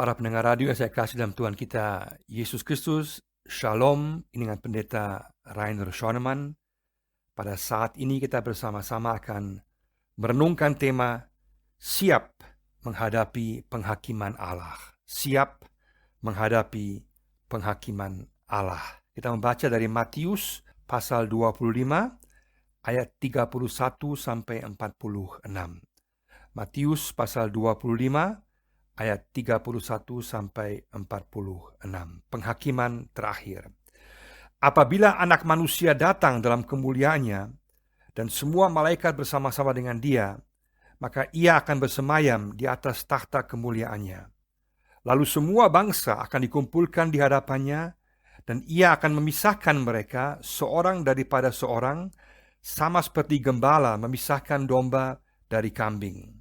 Para pendengar radio yang saya kasih dalam Tuhan kita Yesus Kristus, Shalom. Ini dengan Pendeta Rainer Schoenemann. Pada saat ini kita bersama-sama akan merenungkan tema siap menghadapi penghakiman Allah. Siap menghadapi penghakiman Allah. Kita membaca dari Matius pasal 25 ayat 31 sampai 46. Matius pasal 25 ayat 31 sampai 46. Penghakiman terakhir. Apabila Anak Manusia datang dalam kemuliaannya dan semua malaikat bersama-sama dengan Dia, maka Ia akan bersemayam di atas takhta kemuliaannya. Lalu semua bangsa akan dikumpulkan di hadapannya, dan Ia akan memisahkan mereka seorang daripada seorang, sama seperti gembala memisahkan domba dari kambing.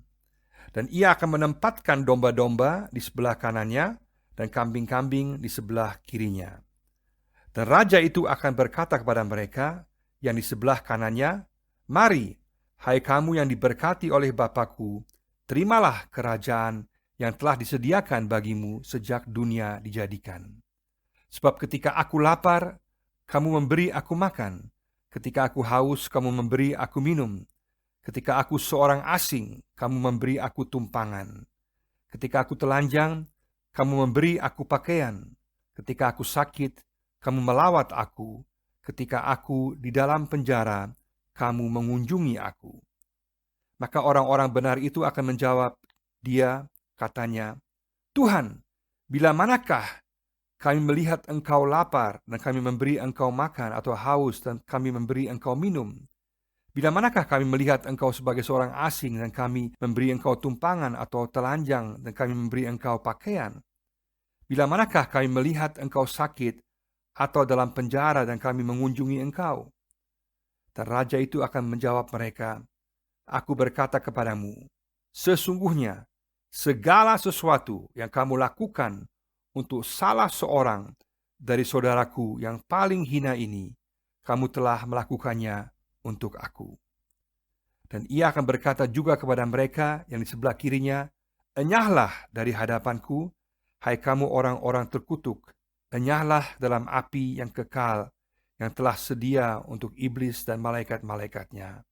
Dan Ia akan menempatkan domba-domba di sebelah kanannya dan kambing-kambing di sebelah kirinya. Dan raja itu akan berkata kepada mereka yang di sebelah kanannya, "Mari, hai kamu yang diberkati oleh Bapa-Ku, terimalah kerajaan yang telah disediakan bagimu sejak dunia dijadikan. Sebab ketika aku lapar, kamu memberi aku makan. Ketika aku haus, kamu memberi aku minum. Ketika aku seorang asing, kamu memberi aku tumpangan. Ketika aku telanjang, kamu memberi aku pakaian. Ketika aku sakit, kamu melawat aku. Ketika aku di dalam penjara, kamu mengunjungi aku." Maka orang-orang benar itu akan menjawab dia, katanya, "Tuhan, bila manakah kami melihat engkau lapar dan kami memberi engkau makan, atau haus dan kami memberi engkau minum? Bila manakah kami melihat engkau sebagai seorang asing dan kami memberi engkau tumpangan, atau telanjang dan kami memberi engkau pakaian? Bila manakah kami melihat engkau sakit atau dalam penjara dan kami mengunjungi engkau?" Dan raja itu akan menjawab mereka, "Aku berkata kepadamu, sesungguhnya segala sesuatu yang kamu lakukan untuk salah seorang dari saudaraku yang paling hina ini, kamu telah melakukannya untuk aku." Dan Ia akan berkata juga kepada mereka yang di sebelah kirinya, "Enyahlah dari hadapanku, hai kamu orang-orang terkutuk, enyahlah dalam api yang kekal yang telah sedia untuk iblis dan malaikat-malaikatnya.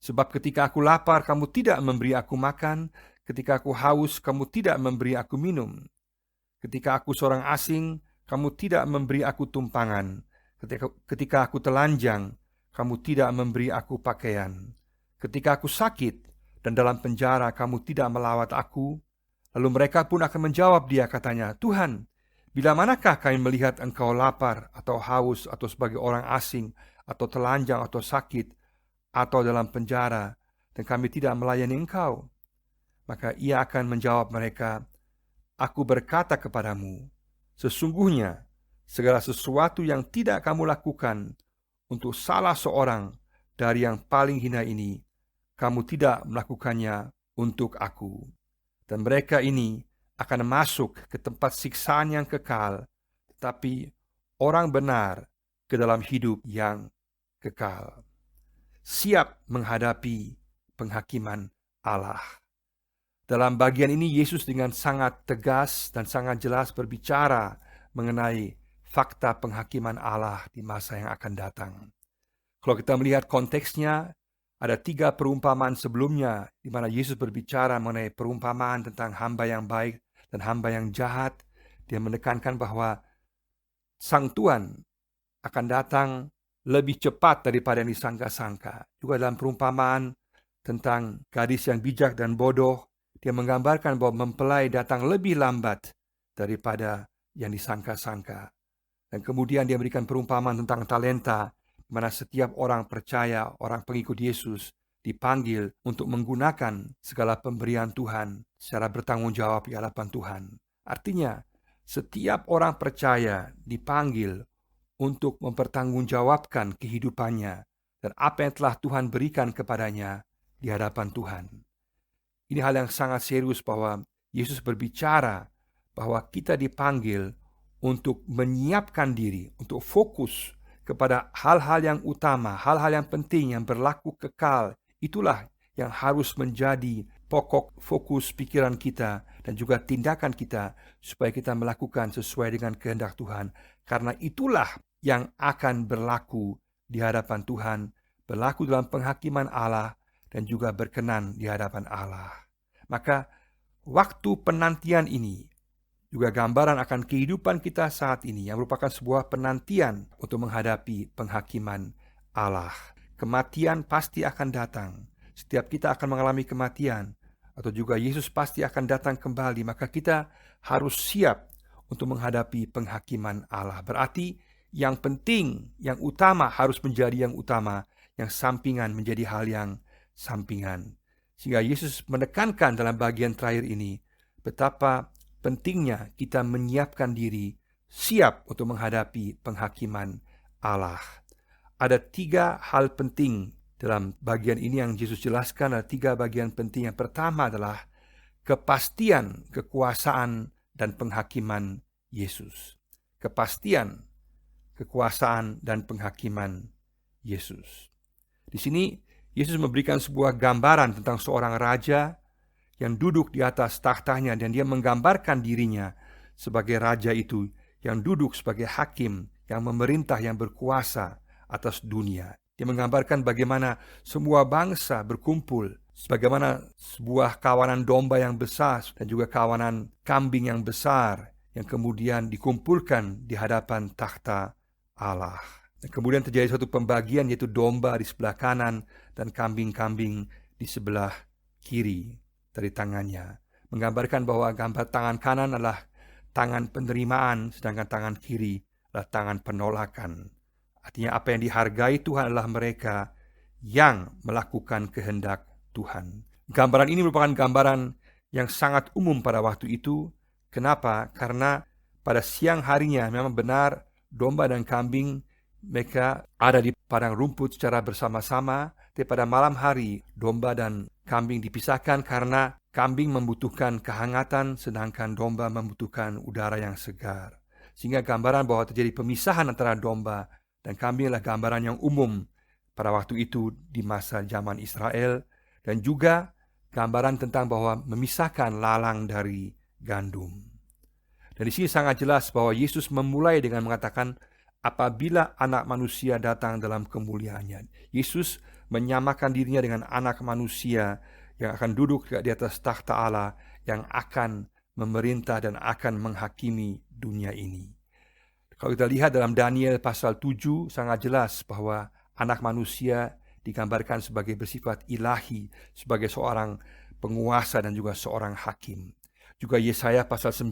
Sebab ketika aku lapar, kamu tidak memberi aku makan. Ketika aku haus, kamu tidak memberi aku minum. Ketika aku seorang asing, kamu tidak memberi aku tumpangan. Ketika aku telanjang, kamu tidak memberi aku pakaian. Ketika aku sakit dan dalam penjara, kamu tidak melawat aku." Lalu mereka pun akan menjawab dia, katanya, "Tuhan, bila manakah kami melihat engkau lapar atau haus atau sebagai orang asing atau telanjang atau sakit atau dalam penjara dan kami tidak melayani engkau?" Maka Ia akan menjawab mereka, "Aku berkata kepadamu, sesungguhnya segala sesuatu yang tidak kamu lakukan untuk salah seorang dari yang paling hina ini, kamu tidak melakukannya untuk aku." Dan mereka ini akan masuk ke tempat siksaan yang kekal, tetapi orang benar ke dalam hidup yang kekal. Siap menghadapi penghakiman Allah. Dalam bagian ini Yesus dengan sangat tegas dan sangat jelas berbicara mengenai fakta penghakiman Allah di masa yang akan datang. Kalau kita melihat konteksnya, ada 3 perumpamaan sebelumnya di mana Yesus berbicara mengenai perumpamaan tentang hamba yang baik dan hamba yang jahat. Dia menekankan bahwa Sang Tuhan akan datang lebih cepat daripada yang disangka-sangka. Juga dalam perumpamaan tentang gadis yang bijak dan bodoh, dia menggambarkan bahwa mempelai datang lebih lambat daripada yang disangka-sangka. Dan kemudian dia memberikan perumpamaan tentang talenta, di mana setiap orang percaya, orang pengikut Yesus, dipanggil untuk menggunakan segala pemberian Tuhan secara bertanggung jawab di hadapan Tuhan. Artinya, setiap orang percaya dipanggil untuk mempertanggungjawabkan kehidupannya dan apa yang telah Tuhan berikan kepadanya di hadapan Tuhan. Ini hal yang sangat serius bahwa Yesus berbicara bahwa kita dipanggil untuk menyiapkan diri, untuk fokus kepada hal-hal yang utama, hal-hal yang penting, yang berlaku kekal. Itulah yang harus menjadi pokok fokus pikiran kita dan juga tindakan kita supaya kita melakukan sesuai dengan kehendak Tuhan. Karena itulah yang akan berlaku di hadapan Tuhan, berlaku dalam penghakiman Allah, dan juga berkenan di hadapan Allah. Maka waktu penantian ini juga gambaran akan kehidupan kita saat ini yang merupakan sebuah penantian untuk menghadapi penghakiman Allah. Kematian pasti akan datang. Setiap kita akan mengalami kematian, atau juga Yesus pasti akan datang kembali. Maka kita harus siap untuk menghadapi penghakiman Allah. Berarti yang penting, yang utama harus menjadi yang utama, yang sampingan menjadi hal yang sampingan. Sehingga Yesus menekankan dalam bagian terakhir ini betapa pentingnya kita menyiapkan diri siap untuk menghadapi penghakiman Allah. Ada 3 hal penting dalam bagian ini yang Yesus jelaskan. Ada 3 bagian penting. Yang pertama adalah kepastian kekuasaan dan penghakiman Yesus. Kepastian kekuasaan dan penghakiman Yesus. Di sini Yesus memberikan sebuah gambaran tentang seorang raja yang duduk di atas tahtanya, dan dia menggambarkan dirinya sebagai raja itu yang duduk sebagai hakim, yang memerintah, yang berkuasa atas dunia. Dia menggambarkan bagaimana semua bangsa berkumpul, sebagaimana sebuah kawanan domba yang besar dan juga kawanan kambing yang besar yang kemudian dikumpulkan di hadapan takhta Allah. Dan kemudian terjadi suatu pembagian, yaitu domba di sebelah kanan dan kambing-kambing di sebelah kiri dari tangannya. Menggambarkan bahwa gambar tangan kanan adalah tangan penerimaan, sedangkan tangan kiri adalah tangan penolakan. Artinya apa yang dihargai Tuhan adalah mereka yang melakukan kehendak Tuhan. Gambaran ini merupakan gambaran yang sangat umum pada waktu itu. Kenapa? Karena pada siang harinya memang benar domba dan kambing mereka ada di padang rumput secara bersama-sama, tapi pada malam hari domba dan kambing dipisahkan karena kambing membutuhkan kehangatan sedangkan domba membutuhkan udara yang segar. Sehingga gambaran bahwa terjadi pemisahan antara domba dan kambing adalah gambaran yang umum pada waktu itu di masa zaman Israel, dan juga gambaran tentang bahwa memisahkan lalang dari gandum. Dan di sini sangat jelas bahwa Yesus memulai dengan mengatakan apabila anak manusia datang dalam kemuliaannya. Yesus menyamakan dirinya dengan anak manusia yang akan duduk di atas takhta Allah, yang akan memerintah dan akan menghakimi dunia ini. Kalau kita lihat dalam Daniel pasal 7, sangat jelas bahwa anak manusia digambarkan sebagai bersifat ilahi, sebagai seorang penguasa dan juga seorang hakim. Juga Yesaya pasal 9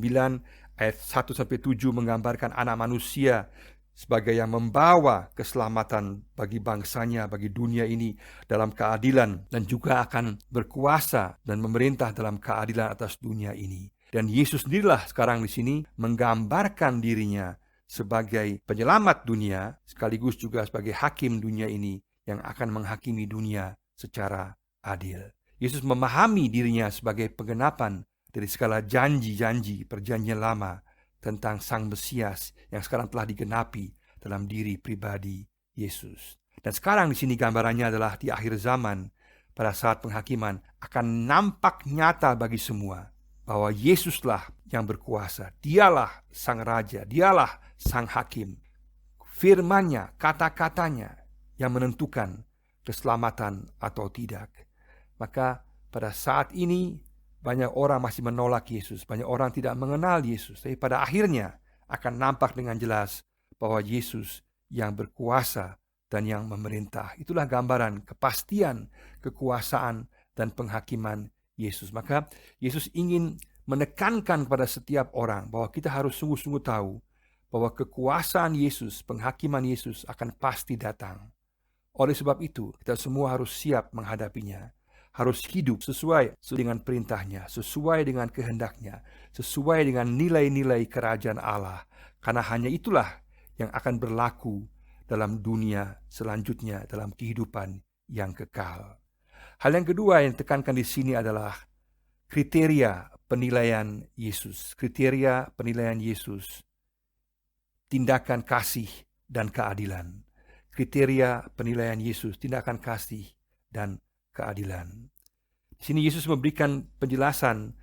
ayat 1-7 menggambarkan anak manusia sebagai yang membawa keselamatan bagi bangsanya, bagi dunia ini dalam keadilan, dan juga akan berkuasa dan memerintah dalam keadilan atas dunia ini. Dan Yesus sendirilah sekarang di sini menggambarkan dirinya sebagai penyelamat dunia, sekaligus juga sebagai hakim dunia ini yang akan menghakimi dunia secara adil. Yesus memahami dirinya sebagai penggenapan dari segala janji-janji perjanjian lama tentang Sang Mesias yang sekarang telah digenapi dalam diri pribadi Yesus. Dan sekarang di sini gambarannya adalah di akhir zaman, pada saat penghakiman akan nampak nyata bagi semua bahwa Yesuslah yang berkuasa. Dialah Sang Raja, dialah Sang Hakim. Firman-Nya, kata-katanya yang menentukan keselamatan atau tidak. Maka pada saat ini banyak orang masih menolak Yesus, banyak orang tidak mengenal Yesus. Tapi pada akhirnya akan nampak dengan jelas bahwa Yesus yang berkuasa dan yang memerintah. Itulah gambaran kepastian, kekuasaan, dan penghakiman Yesus. Maka Yesus ingin menekankan kepada setiap orang bahwa kita harus sungguh-sungguh tahu bahwa kekuasaan Yesus, penghakiman Yesus akan pasti datang. Oleh sebab itu, kita semua harus siap menghadapinya. Harus hidup sesuai dengan perintahnya, sesuai dengan kehendaknya, sesuai dengan nilai-nilai kerajaan Allah. Karena hanya itulah yang akan berlaku dalam dunia selanjutnya, dalam kehidupan yang kekal. Hal yang kedua yang ditekankan di sini adalah kriteria penilaian Yesus. Kriteria penilaian Yesus, tindakan kasih dan keadilan. Kriteria penilaian Yesus, tindakan kasih dan keadilan. Di sini Yesus memberikan penjelasan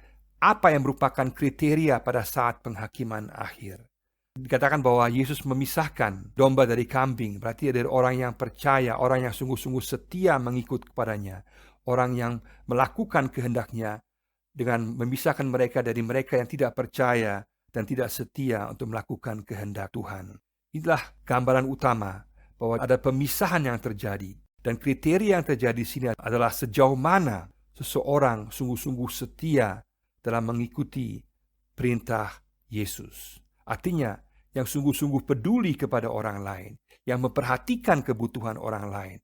apa yang merupakan kriteria pada saat penghakiman akhir. Dikatakan bahwa Yesus memisahkan domba dari kambing, berarti dari orang yang percaya, orang yang sungguh-sungguh setia mengikut kepadanya, orang yang melakukan kehendaknya, dengan memisahkan mereka dari mereka yang tidak percaya dan tidak setia untuk melakukan kehendak Tuhan. Inilah gambaran utama bahwa ada pemisahan yang terjadi, dan kriteria yang terjadi di sini adalah sejauh mana seseorang sungguh-sungguh setia dalam mengikuti perintah Yesus. Artinya, yang sungguh-sungguh peduli kepada orang lain, yang memperhatikan kebutuhan orang lain,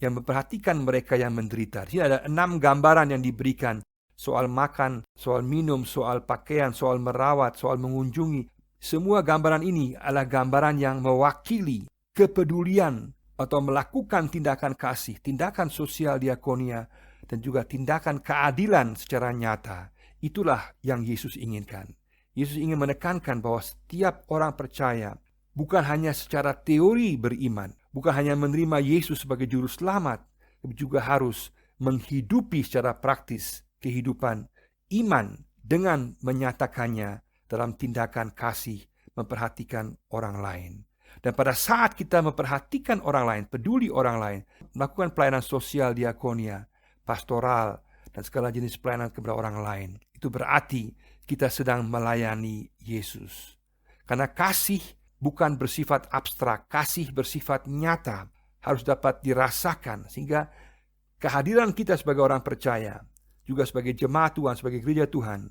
yang memperhatikan mereka yang menderita. Di sini ada 6 gambaran yang diberikan, soal makan, soal minum, soal pakaian, soal merawat, soal mengunjungi. Semua gambaran ini adalah gambaran yang mewakili kepedulian atau melakukan tindakan kasih, tindakan sosial diakonia, dan juga tindakan keadilan secara nyata. Itulah yang Yesus inginkan. Yesus ingin menekankan bahwa setiap orang percaya bukan hanya secara teori beriman, bukan hanya menerima Yesus sebagai juru selamat, tapi juga harus menghidupi secara praktis kehidupan iman dengan menyatakannya dalam tindakan kasih, memperhatikan orang lain. Dan pada saat kita memperhatikan orang lain, peduli orang lain, melakukan pelayanan sosial diakonia, pastoral, dan segala jenis pelayanan kepada orang lain, itu berarti kita sedang melayani Yesus. Karena kasih bukan bersifat abstrak, kasih bersifat nyata, harus dapat dirasakan, sehingga kehadiran kita sebagai orang percaya, juga sebagai jemaat Tuhan, sebagai gereja Tuhan,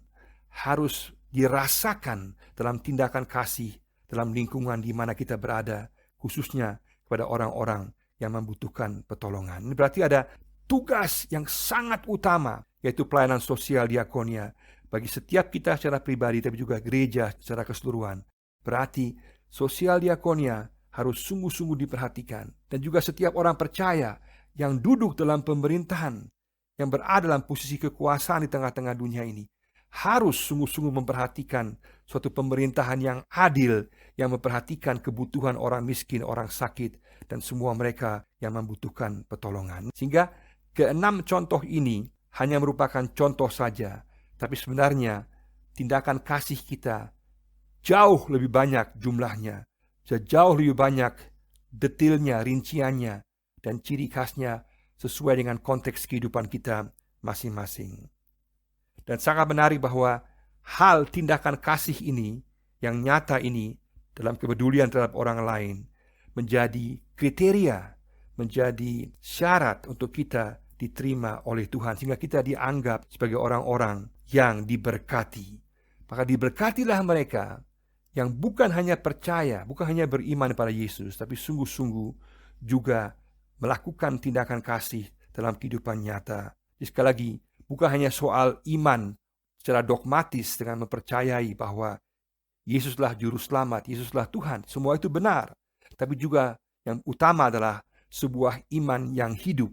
harus dirasakan dalam tindakan kasih, dalam lingkungan di mana kita berada, khususnya kepada orang-orang yang membutuhkan pertolongan. Ini berarti ada tugas yang sangat utama, yaitu pelayanan sosial diakonia, bagi setiap kita secara pribadi, tapi juga gereja secara keseluruhan. Berarti sosial diakonia harus sungguh-sungguh diperhatikan. Dan juga setiap orang percaya yang duduk dalam pemerintahan, yang berada dalam posisi kekuasaan di tengah-tengah dunia ini, harus sungguh-sungguh memperhatikan suatu pemerintahan yang adil, yang memperhatikan kebutuhan orang miskin, orang sakit, dan semua mereka yang membutuhkan pertolongan. Sehingga ke-6 contoh ini hanya merupakan contoh saja, tapi sebenarnya tindakan kasih kita jauh lebih banyak jumlahnya, jauh lebih banyak detailnya, rinciannya, dan ciri khasnya sesuai dengan konteks kehidupan kita masing-masing. Dan sangat menarik bahwa hal tindakan kasih ini, yang nyata ini, dalam kepedulian terhadap orang lain, menjadi kriteria, menjadi syarat untuk kita diterima oleh Tuhan, sehingga kita dianggap sebagai orang-orang yang diberkati. Maka diberkatilah mereka yang bukan hanya percaya, bukan hanya beriman pada Yesus, tapi sungguh-sungguh juga melakukan tindakan kasih dalam kehidupan nyata. Jadi sekali lagi, bukan hanya soal iman secara dogmatis dengan mempercayai bahwa Yesuslah juru selamat, Yesuslah Tuhan, semua itu benar. Tapi juga yang utama adalah sebuah iman yang hidup,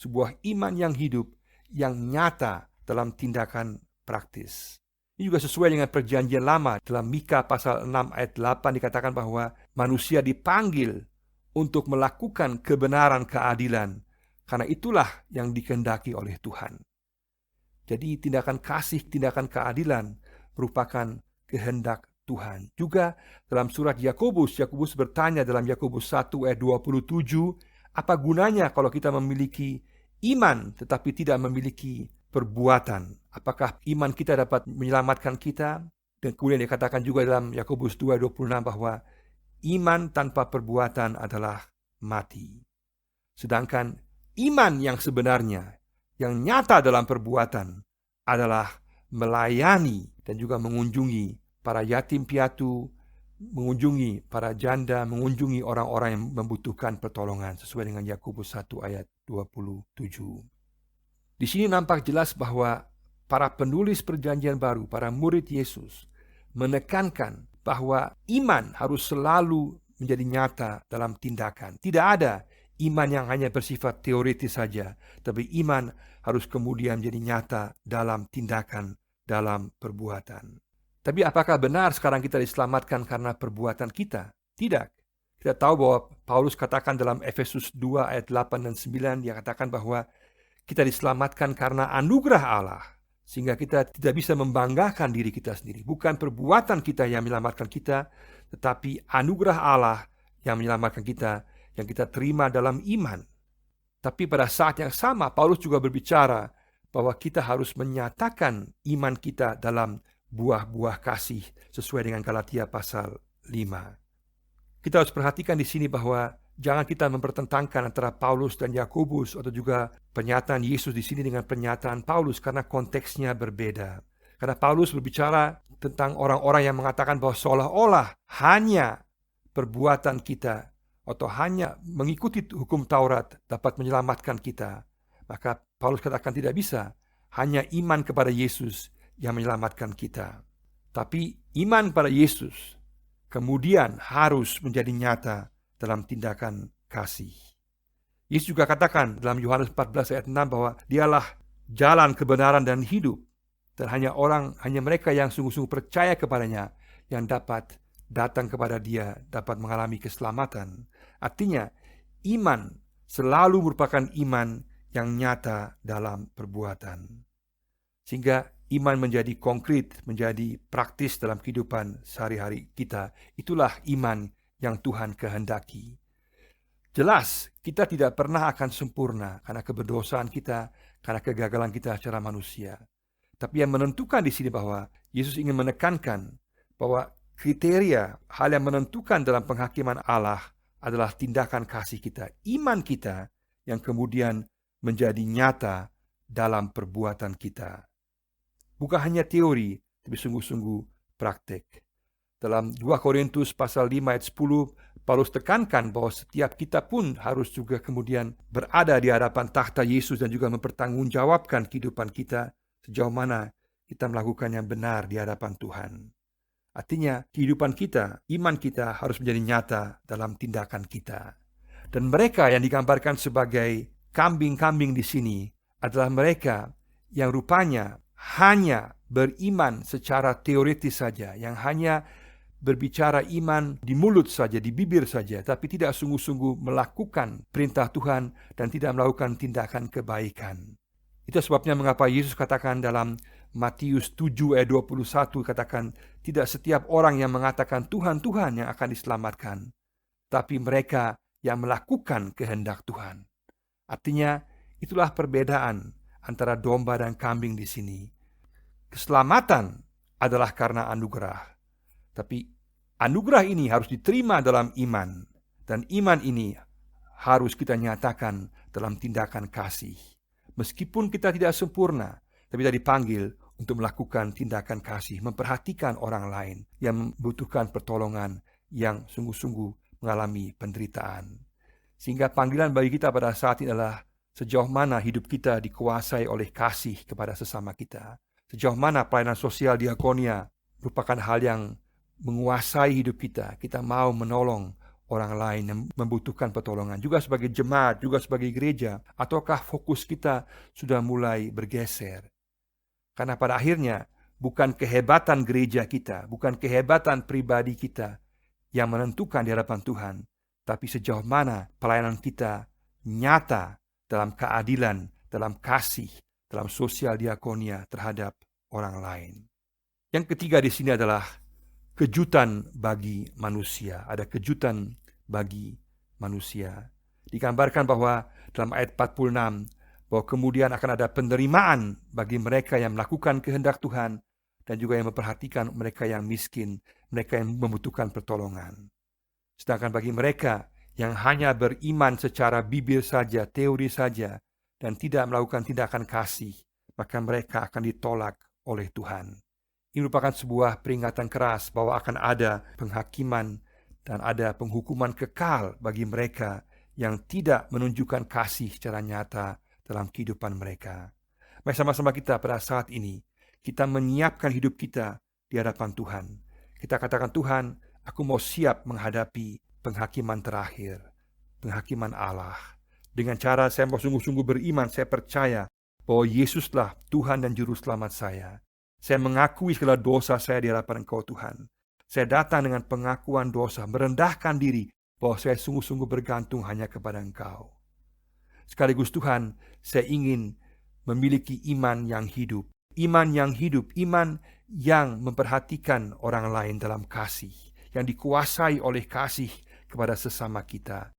sebuah iman yang hidup, yang nyata dalam tindakan praktis. Ini juga sesuai dengan perjanjian lama. Dalam Mika pasal 6 ayat 8 dikatakan bahwa manusia dipanggil untuk melakukan kebenaran keadilan, karena itulah yang dikehendaki oleh Tuhan. Jadi tindakan kasih, tindakan keadilan merupakan kehendak Tuhan. Juga dalam surat Yakobus bertanya dalam Yakobus 1 ayat 27, apa gunanya kalau kita memiliki iman tetapi tidak memiliki perbuatan? Apakah iman kita dapat menyelamatkan kita? Dan kemudian dikatakan juga dalam Yakobus 2:26 bahwa iman tanpa perbuatan adalah mati. Sedangkan iman yang sebenarnya, yang nyata dalam perbuatan, adalah melayani dan juga mengunjungi para yatim piatu, mengunjungi para janda, mengunjungi orang-orang yang membutuhkan pertolongan, sesuai dengan Yakobus 1 ayat 27. Di sini nampak jelas bahwa para penulis perjanjian baru, para murid Yesus, menekankan bahwa iman harus selalu menjadi nyata dalam tindakan. Tidak ada iman yang hanya bersifat teoritis saja, tapi iman harus kemudian menjadi nyata dalam tindakan, dalam perbuatan. Tapi apakah benar sekarang kita diselamatkan karena perbuatan kita? Tidak. Kita tahu bahwa Paulus katakan dalam Efesus 2 ayat 8 dan 9, dia katakan bahwa Kita diselamatkan karena anugerah Allah, sehingga kita tidak bisa membanggakan diri kita sendiri. Bukan perbuatan kita yang menyelamatkan kita, tetapi anugerah Allah yang menyelamatkan kita, yang kita terima dalam iman. Tapi pada saat yang sama, Paulus juga berbicara bahwa kita harus menyatakan iman kita dalam buah-buah kasih sesuai dengan Galatia pasal 5. Kita harus perhatikan di sini bahwa jangan kita mempertentangkan antara Paulus dan Yakobus atau juga pernyataan Yesus di sini dengan pernyataan Paulus karena konteksnya berbeda. Karena Paulus berbicara tentang orang-orang yang mengatakan bahwa seolah-olah hanya perbuatan kita atau hanya mengikuti hukum Taurat dapat menyelamatkan kita. Maka Paulus katakan tidak bisa. Hanya iman kepada Yesus yang menyelamatkan kita. Tapi iman pada Yesus kemudian harus menjadi nyata dalam tindakan kasih. Yesus juga katakan dalam Yohanes 14 ayat 6 bahwa dialah jalan kebenaran dan hidup. Dan hanya mereka yang sungguh-sungguh percaya kepadanya yang dapat datang kepada dia, dapat mengalami keselamatan. Artinya, iman selalu merupakan iman yang nyata dalam perbuatan. Sehingga iman menjadi konkret, menjadi praktis dalam kehidupan sehari-hari kita. Itulah iman yang Tuhan kehendaki. Jelas, kita tidak pernah akan sempurna karena keberdosaan kita, karena kegagalan kita secara manusia. Tapi yang menentukan di sini bahwa Yesus ingin menekankan bahwa kriteria hal yang menentukan dalam penghakiman Allah adalah tindakan kasih kita, iman kita yang kemudian menjadi nyata dalam perbuatan kita. Bukan hanya teori, tapi sungguh-sungguh praktek. Dalam 2 Korintus pasal 5 ayat 10, Paulus tekankan bahwa setiap kita pun harus juga kemudian berada di hadapan takhta Yesus dan juga mempertanggungjawabkan kehidupan kita sejauh mana kita melakukan yang benar di hadapan Tuhan. Artinya, kehidupan kita, iman kita harus menjadi nyata dalam tindakan kita. Dan mereka yang digambarkan sebagai kambing-kambing di sini adalah mereka yang rupanya hanya beriman secara teoritis saja, yang hanya berbicara iman di mulut saja, di bibir saja, tapi tidak sungguh-sungguh melakukan perintah Tuhan dan tidak melakukan tindakan kebaikan. Itu sebabnya mengapa Yesus katakan dalam Matius 7 ayat 21, katakan, tidak setiap orang yang mengatakan Tuhan, Tuhan yang akan diselamatkan, tapi mereka yang melakukan kehendak Tuhan. Artinya, itulah perbedaan antara domba dan kambing di sini. Keselamatan adalah karena anugerah. Tapi anugerah ini harus diterima dalam iman. Dan iman ini harus kita nyatakan dalam tindakan kasih. Meskipun kita tidak sempurna, tapi kita dipanggil untuk melakukan tindakan kasih, memperhatikan orang lain yang membutuhkan pertolongan, yang sungguh-sungguh mengalami penderitaan. Sehingga panggilan bagi kita pada saat ini adalah sejauh mana hidup kita dikuasai oleh kasih kepada sesama kita. Sejauh mana pelayanan sosial diakonia merupakan hal yang menguasai hidup kita. Kita mau menolong orang lain yang membutuhkan pertolongan. Juga sebagai jemaat, juga sebagai gereja. Ataukah fokus kita sudah mulai bergeser? Karena pada akhirnya bukan kehebatan gereja kita, bukan kehebatan pribadi kita yang menentukan di hadapan Tuhan. Tapi sejauh mana pelayanan kita nyata dalam keadilan, dalam kasih, dalam sosial diakonia terhadap orang lain. Yang ketiga di sini adalah kejutan bagi manusia. Ada kejutan bagi manusia. Digambarkan bahwa dalam ayat 46, bahwa kemudian akan ada penerimaan bagi mereka yang melakukan kehendak Tuhan dan juga yang memperhatikan mereka yang miskin, mereka yang membutuhkan pertolongan. Sedangkan bagi mereka yang hanya beriman secara bibir saja, teori saja, dan tidak melakukan tindakan kasih, maka mereka akan ditolak oleh Tuhan. Ini merupakan sebuah peringatan keras bahwa akan ada penghakiman dan ada penghukuman kekal bagi mereka yang tidak menunjukkan kasih secara nyata dalam kehidupan mereka. Mari sama-sama kita pada saat ini, kita menyiapkan hidup kita di hadapan Tuhan. Kita katakan, Tuhan, aku mau siap menghadapi penghakiman terakhir, penghakiman Allah. Dengan cara saya mau sungguh-sungguh beriman, saya percaya bahwa Yesuslah Tuhan dan Juru Selamat saya. Saya mengakui segala dosa saya di hadapan Engkau Tuhan. Saya datang dengan pengakuan dosa, merendahkan diri bahwa saya sungguh-sungguh bergantung hanya kepada Engkau. Sekaligus Tuhan, Saya ingin memiliki iman yang hidup. Iman yang hidup, iman yang memperhatikan orang lain dalam kasih, yang dikuasai oleh kasih kepada sesama kita,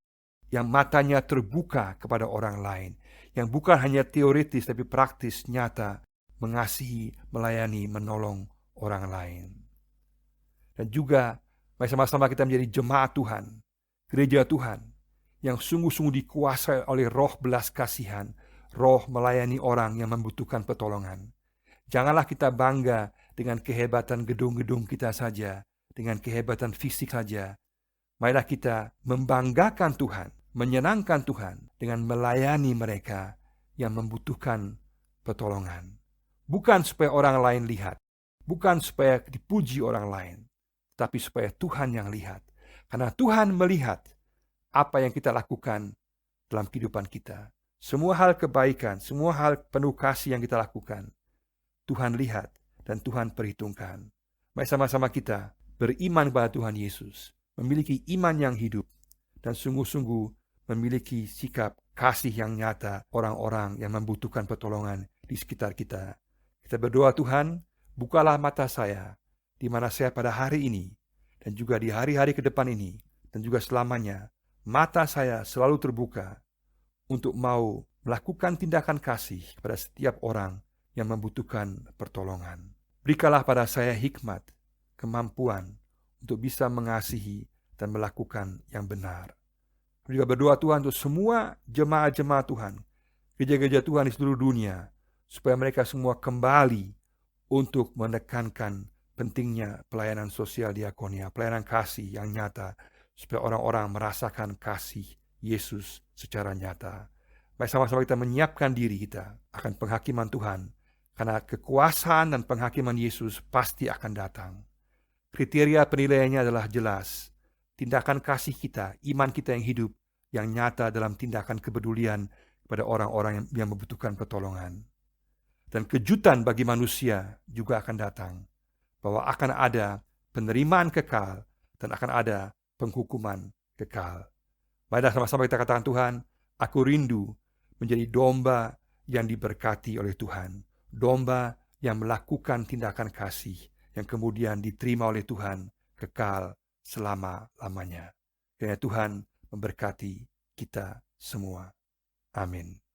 yang matanya terbuka kepada orang lain, yang bukan hanya teoritis tapi praktis, nyata, mengasihi, melayani, menolong orang lain. Dan juga mari sama-sama kita menjadi jemaat Tuhan, gereja Tuhan, yang sungguh-sungguh dikuasai oleh roh belas kasihan, roh melayani orang yang membutuhkan pertolongan. Janganlah kita bangga dengan kehebatan gedung-gedung kita saja, dengan kehebatan fisik saja. Marilah kita membanggakan Tuhan, menyenangkan Tuhan dengan melayani mereka yang membutuhkan pertolongan. Bukan supaya orang lain lihat, bukan supaya dipuji orang lain, tapi supaya Tuhan yang lihat. Karena Tuhan melihat apa yang kita lakukan dalam kehidupan kita. Semua hal kebaikan, semua hal penuh kasih yang kita lakukan, Tuhan lihat dan Tuhan perhitungkan. Mari sama-sama kita beriman kepada Tuhan Yesus, memiliki iman yang hidup, dan sungguh-sungguh memiliki sikap kasih yang nyata orang-orang yang membutuhkan pertolongan di sekitar kita. Kita berdoa, Tuhan, bukalah mata saya, di mana saya pada hari ini, dan juga di hari-hari ke depan ini, dan juga selamanya, mata saya selalu terbuka untuk mau melakukan tindakan kasih kepada setiap orang yang membutuhkan pertolongan. Berikanlah pada saya hikmat, kemampuan untuk bisa mengasihi dan melakukan yang benar. Juga berdoa Tuhan untuk semua jemaat-jemaat Tuhan, gereja-gereja Tuhan di seluruh dunia, supaya mereka semua kembali untuk menekankan pentingnya pelayanan sosial diakonia, pelayanan kasih yang nyata, supaya orang-orang merasakan kasih Yesus secara nyata. Mari sama-sama kita menyiapkan diri kita akan penghakiman Tuhan, karena kekuasaan dan penghakiman Yesus pasti akan datang. Kriteria penilaiannya adalah jelas. Tindakan kasih kita, iman kita yang hidup, yang nyata dalam tindakan kepedulian kepada orang-orang yang membutuhkan pertolongan. Dan kejutan bagi manusia juga akan datang, bahwa akan ada penerimaan kekal dan akan ada penghukuman kekal. Marilah sama-sama kita katakan, Tuhan, aku rindu menjadi domba yang diberkati oleh Tuhan. Domba yang melakukan tindakan kasih yang kemudian diterima oleh Tuhan kekal selama-lamanya. Kiranya Tuhan memberkati kita semua. Amin.